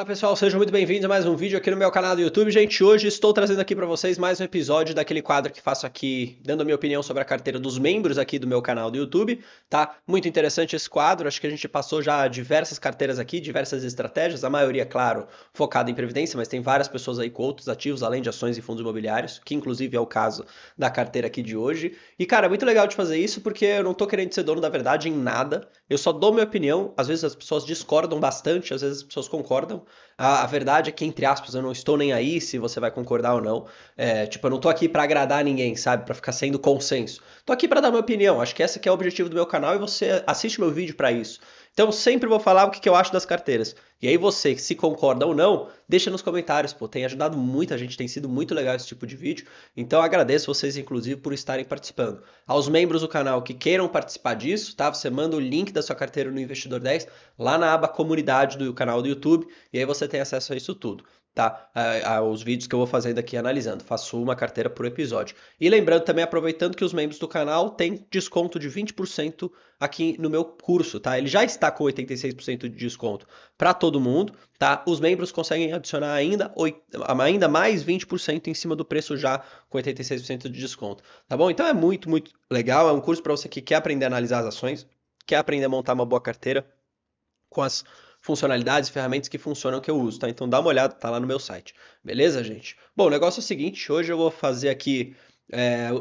Fala pessoal, sejam muito bem-vindos a mais um vídeo aqui no meu canal do YouTube. Gente, hoje estou trazendo aqui para vocês mais um episódio daquele quadro que faço aqui, dando a minha opinião sobre a carteira dos membros aqui do meu canal do YouTube, tá? Muito interessante esse quadro, acho que a gente passou já diversas carteiras aqui, diversas estratégias, a maioria, claro, focada em previdência, mas tem várias pessoas aí com outros ativos, além de ações e fundos imobiliários, que inclusive é o caso da carteira aqui de hoje. E cara, é muito legal de fazer isso porque eu não tô querendo ser dono da verdade em nada, eu só dou minha opinião, às vezes as pessoas discordam bastante, às vezes as pessoas concordam. A verdade é que, entre aspas, eu não estou nem aí se você vai concordar ou não. Tipo, eu não tô aqui pra agradar ninguém, sabe? Pra ficar sendo consenso. Tô aqui pra dar minha opinião. Acho que esse aqui é o objetivo do meu canal e você assiste meu vídeo pra isso. Então, eu sempre vou falar o que eu acho das carteiras. E aí você, se concorda ou não, deixa nos comentários, pô. Tem ajudado muita gente, tem sido muito legal esse tipo de vídeo. Então, agradeço vocês, inclusive, por estarem participando. Aos membros do canal que queiram participar disso, tá? Você manda o link da sua carteira no Investidor 10 lá na aba comunidade do canal do YouTube. E aí você tem acesso a isso tudo, tá? Aos vídeos que eu vou fazendo aqui analisando. Faço uma carteira por episódio. E lembrando também, aproveitando que os membros do canal têm desconto de 20% aqui no meu curso, tá? Ele já está com 86% de desconto para todo mundo, tá? Os membros conseguem adicionar ainda mais 20% em cima do preço já com 86% de desconto, tá bom? Então é muito, muito legal. É um curso para você que quer aprender a analisar as ações, quer aprender a montar uma boa carteira com as funcionalidades e ferramentas que funcionam que eu uso, tá? Então dá uma olhada, tá lá no meu site. Beleza, gente? Bom, o negócio é o seguinte, hoje eu vou fazer aqui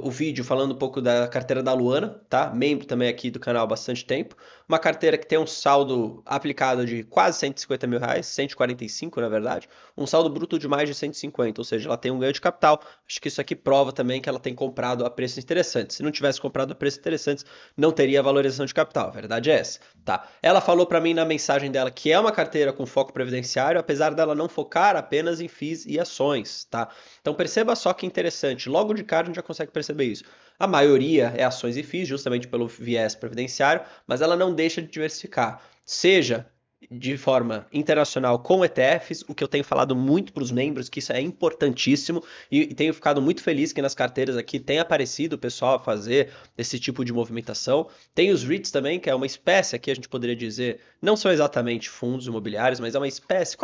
o vídeo falando um pouco da carteira da Luana, tá? Membro também aqui do canal há bastante tempo. Uma carteira que tem um saldo aplicado de quase 150 mil reais, 145 na verdade, um saldo bruto de mais de 150, ou seja, ela tem um ganho de capital. Acho que isso aqui prova também que ela tem comprado a preços interessantes. Se não tivesse comprado a preços interessantes, não teria valorização de capital, a verdade é essa, tá? Ela falou para mim na mensagem dela que é uma carteira com foco previdenciário, apesar dela não focar apenas em FIIs e ações, tá? Então perceba só que interessante, logo de cara a gente já consegue perceber isso. A maioria é ações e FIIs, justamente pelo viés previdenciário, mas ela não deixa de diversificar. Seja de forma internacional com ETFs, o que eu tenho falado muito para os membros, que isso é importantíssimo, e tenho ficado muito feliz que nas carteiras aqui tem aparecido o pessoal a fazer esse tipo de movimentação. Tem os REITs também, que é uma espécie aqui, a gente poderia dizer, não são exatamente fundos imobiliários, mas é uma espécie,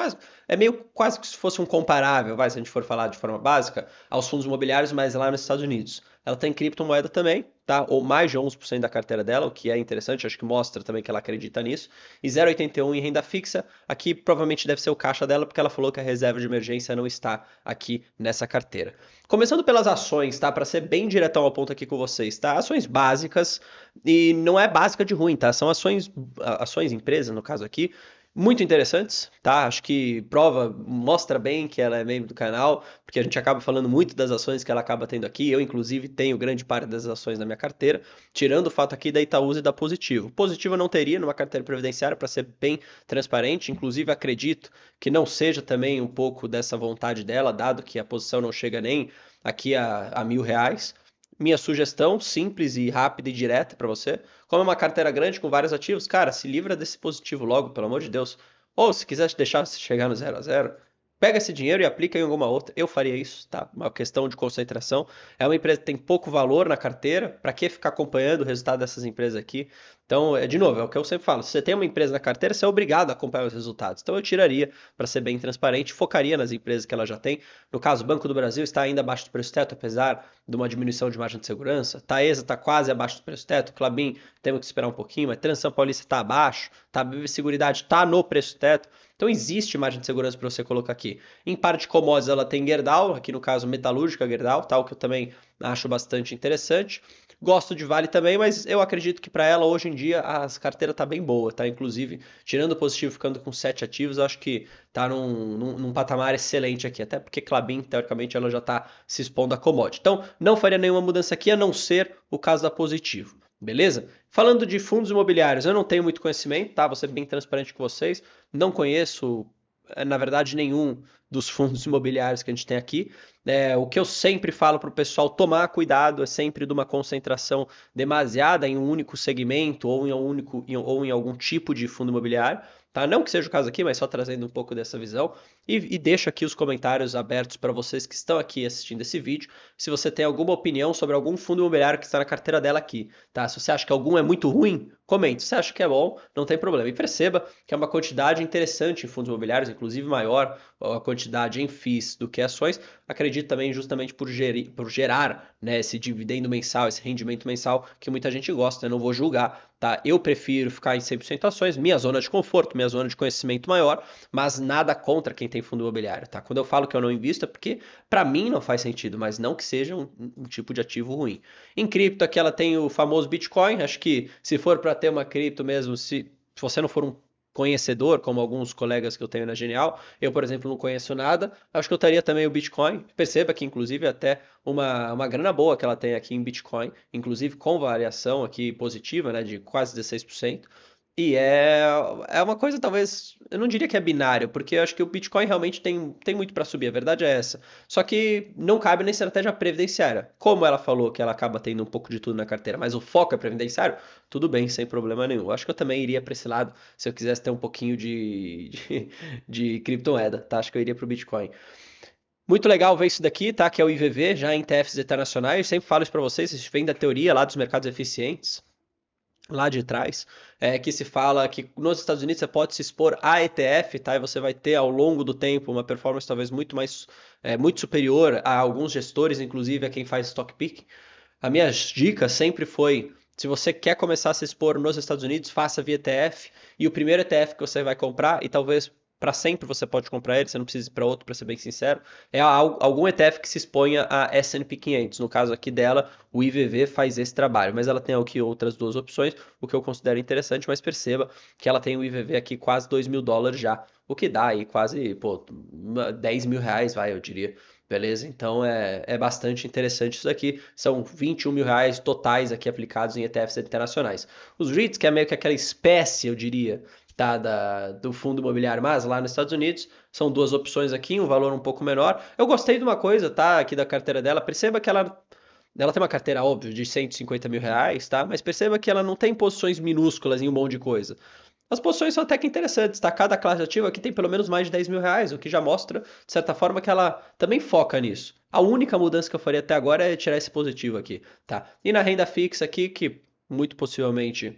é meio quase que se fosse um comparável, se a gente for falar de forma básica, aos fundos imobiliários, mas lá nos Estados Unidos. Ela tem criptomoeda também, tá? Ou mais de 11% da carteira dela, o que é interessante, acho que mostra também que ela acredita nisso. E 0,81 em renda fixa, aqui provavelmente deve ser o caixa dela, porque ela falou que a reserva de emergência não está aqui nessa carteira. Começando pelas ações, tá? Para ser bem diretão ao ponto aqui com vocês, tá? Ações básicas, e não é básica de ruim, tá? São ações empresas, no caso aqui, muito interessantes, tá? Acho que mostra bem que ela é membro do canal, porque a gente acaba falando muito das ações que ela acaba tendo aqui. Eu, inclusive, tenho grande parte das ações na minha carteira, tirando o fato aqui da Itaúsa e da Positivo. Positivo eu não teria numa carteira previdenciária, para ser bem transparente. Inclusive, acredito que não seja também um pouco dessa vontade dela, dado que a posição não chega nem aqui a R$ 1.000. Minha sugestão, simples e rápida e direta para você, como é uma carteira grande com vários ativos, cara, se livra desse positivo logo, pelo amor de Deus. Ou se quiser deixar você chegar no 0 a 0, pega esse dinheiro e aplica em alguma outra. Eu faria isso, tá? Uma questão de concentração. É uma empresa que tem pouco valor na carteira. Para que ficar acompanhando o resultado dessas empresas aqui? Então, de novo, é o que eu sempre falo. Se você tem uma empresa na carteira, você é obrigado a acompanhar os resultados. Então, eu tiraria, para ser bem transparente, focaria nas empresas que ela já tem. No caso, o Banco do Brasil está ainda abaixo do preço teto, apesar de uma diminuição de margem de segurança. Taesa está quase abaixo do preço teto. Klabin, temos que esperar um pouquinho, mas Transan Paulista está abaixo. Tá? Seguridade está no preço teto. Então existe margem de segurança para você colocar aqui. Em parte de commodities ela tem Gerdau, aqui no caso metalúrgica Gerdau, tal, que eu também acho bastante interessante. Gosto de Vale também, mas eu acredito que para ela hoje em dia a carteira tá bem boa, tá? Inclusive, tirando o positivo, ficando com 7 ativos, eu acho que tá num patamar excelente aqui, até porque Klabin, teoricamente, ela já tá se expondo a commodity. Então, não faria nenhuma mudança aqui, a não ser o caso da positivo. Beleza? Falando de fundos imobiliários, eu não tenho muito conhecimento, tá? Vou ser bem transparente com vocês. Não conheço, na verdade, nenhum dos fundos imobiliários que a gente tem aqui. O que eu sempre falo para o pessoal tomar cuidado é sempre de uma concentração demasiada em um único segmento ou em algum tipo de fundo imobiliário. Tá? Não que seja o caso aqui, mas só trazendo um pouco dessa visão. E deixo aqui os comentários abertos para vocês que estão aqui assistindo esse vídeo, se você tem alguma opinião sobre algum fundo imobiliário que está na carteira dela aqui, tá? Se você acha que algum é muito ruim, comente. Se você acha que é bom, não tem problema. E perceba que é uma quantidade interessante em fundos imobiliários, inclusive maior a quantidade em FIIs do que ações. Acredito também justamente por gerar, né, esse dividendo mensal, esse rendimento mensal que muita gente gosta, eu não vou julgar, tá? Eu prefiro ficar em 100% ações, minha zona de conforto, minha zona de conhecimento maior, mas nada contra quem tem fundo imobiliário, tá? Quando eu falo que eu não invisto é porque para mim não faz sentido, mas não que seja um tipo de ativo ruim. Em cripto aqui ela tem o famoso Bitcoin, acho que se for para ter uma cripto mesmo, se você não for um conhecedor, como alguns colegas que eu tenho na Genial, eu, por exemplo, não conheço nada, acho que eu estaria também o Bitcoin. Perceba que, inclusive, até uma grana boa que ela tem aqui em Bitcoin, inclusive com variação aqui positiva, né, de quase 16%. E é uma coisa, talvez, eu não diria que é binário, porque eu acho que o Bitcoin realmente tem muito para subir, a verdade é essa. Só que não cabe na estratégia previdenciária. Como ela falou que ela acaba tendo um pouco de tudo na carteira, mas o foco é previdenciário, tudo bem, sem problema nenhum. Eu acho que eu também iria para esse lado se eu quisesse ter um pouquinho de criptomoeda, tá? Acho que eu iria para o Bitcoin. Muito legal ver isso daqui, tá? Que é o IVV, já em ETFs internacionais. Eu sempre falo isso para vocês, isso vem da teoria lá dos mercados eficientes lá de trás, que se fala que nos Estados Unidos você pode se expor a ETF, tá? E você vai ter ao longo do tempo uma performance talvez muito superior a alguns gestores, inclusive a quem faz stock pick. A minha dica sempre foi, se você quer começar a se expor nos Estados Unidos, faça via ETF, e o primeiro ETF que você vai comprar, e talvez para sempre você pode comprar ele, você não precisa ir para outro, para ser bem sincero, é algum ETF que se exponha a S&P 500. No caso aqui dela, o IVV faz esse trabalho, mas ela tem aqui outras duas opções, o que eu considero interessante, mas perceba que ela tem o IVV aqui quase $2.000 já, o que dá aí quase, pô, R$ 10.000, vai, eu diria. Beleza? Então é bastante interessante isso daqui. São R$ 21.000 totais aqui aplicados em ETFs internacionais. Os REITs, que é meio que aquela espécie, eu diria, tá, do fundo imobiliário, mas lá nos Estados Unidos, são duas opções aqui, um valor um pouco menor. Eu gostei de uma coisa, tá, aqui da carteira dela. Perceba que ela tem uma carteira, óbvio, de R$ 150.000, tá? Mas perceba que ela não tem posições minúsculas em um monte de coisa. As posições são até que interessantes, tá? Cada classe ativa aqui tem pelo menos mais de R$ 10.000, o que já mostra, de certa forma, que ela também foca nisso. A única mudança que eu faria até agora é tirar esse positivo aqui, tá? E na renda fixa aqui, que muito possivelmente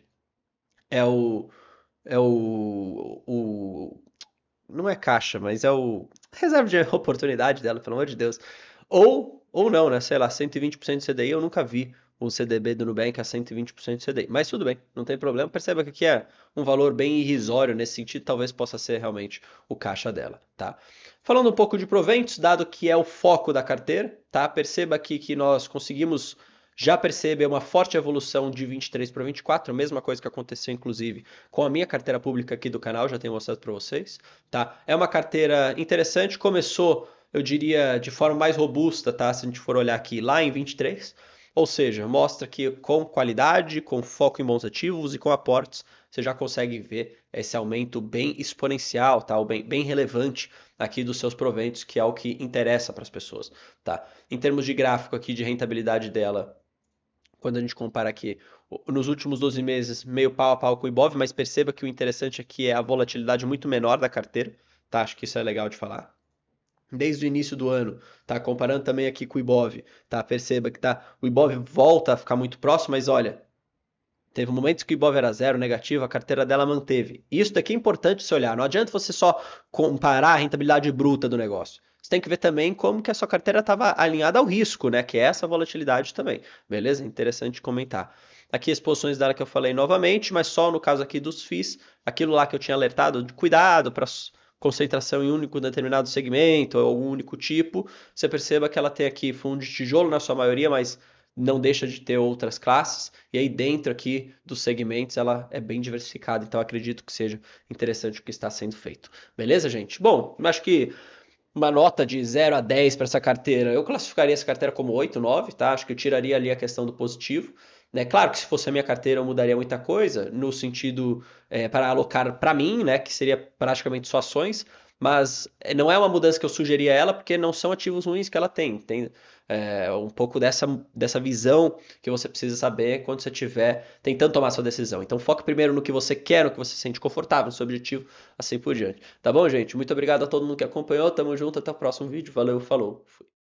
é o não é caixa, mas é o reserva de oportunidade dela, pelo amor de Deus. Ou não, né? Sei lá, 120% de CDI, eu nunca vi um CDB do Nubank a 120% de CDI. Mas tudo bem, não tem problema. Perceba que aqui é um valor bem irrisório nesse sentido, talvez possa ser realmente o caixa dela, tá? Falando um pouco de proventos, dado que é o foco da carteira, tá? Perceba aqui que nós conseguimos já perceber uma forte evolução de 23 para 24, a mesma coisa que aconteceu inclusive com a minha carteira pública aqui do canal, já tenho mostrado para vocês, tá? É uma carteira interessante, começou, eu diria, de forma mais robusta, tá? Se a gente for olhar aqui lá em 23, ou seja, mostra que com qualidade, com foco em bons ativos e com aportes, você já consegue ver esse aumento bem exponencial, tá? Ou bem relevante aqui dos seus proventos, que é o que interessa para as pessoas, tá? Em termos de gráfico aqui de rentabilidade dela, quando a gente compara aqui nos últimos 12 meses, meio pau a pau com o Ibov, mas perceba que o interessante aqui é a volatilidade muito menor da carteira, tá? Acho que isso é legal de falar. Desde o início do ano, tá? Comparando também aqui com o Ibov, tá? Perceba que o Ibov volta a ficar muito próximo, mas olha, teve momentos que o Ibov era zero, negativo, a carteira dela manteve. Isso daqui é importante se olhar. Não adianta você só comparar a rentabilidade bruta do negócio. Você tem que ver também como que a sua carteira estava alinhada ao risco, né? Que é essa volatilidade também. Beleza? Interessante comentar. Aqui as posições dela que eu falei novamente, mas só no caso aqui dos FIIs, aquilo lá que eu tinha alertado, de cuidado para concentração em um único determinado segmento ou um único tipo. Você perceba que ela tem aqui fundo de tijolo na sua maioria, mas não deixa de ter outras classes, e aí dentro aqui dos segmentos ela é bem diversificada, então acredito que seja interessante o que está sendo feito. Beleza, gente? Bom, eu acho que uma nota de 0 a 10 para essa carteira, eu classificaria essa carteira como 8, 9, tá? Acho que eu tiraria ali a questão do positivo. Né? Claro que se fosse a minha carteira eu mudaria muita coisa, no sentido para alocar para mim, né? Que seria praticamente só ações, mas não é uma mudança que eu sugeria a ela, porque não são ativos ruins que ela tem. Tem um pouco dessa visão que você precisa saber quando você estiver tentando tomar sua decisão. Então foque primeiro no que você quer, no que você se sente confortável, no seu objetivo, assim por diante. Tá bom, gente? Muito obrigado a todo mundo que acompanhou. Tamo junto, até o próximo vídeo. Valeu, falou. Fui.